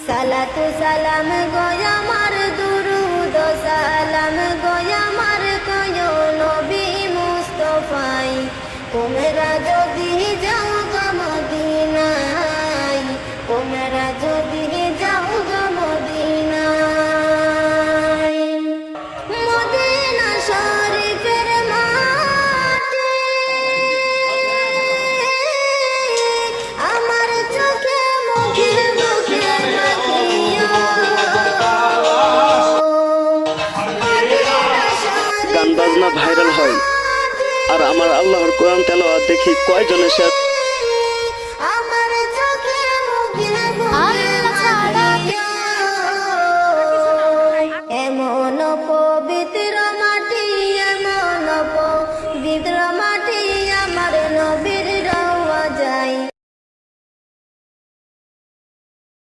সালাতু সালাম গয়া আমার দুরুদ সালাম গয়া আমার কয় নবী মুস্তাফাই তোমরা যদি যাও গো মদিনায় তোমরা যদি যাও গো মদিনায় মদিনা শরীফের মাটি আমার চোখে মুখে মুখে গান বাজনা ভাইরাল হয় আর আমার আল্লাহর কোরআন তেলাওয়াত দেখি কয়জনে শেয়ার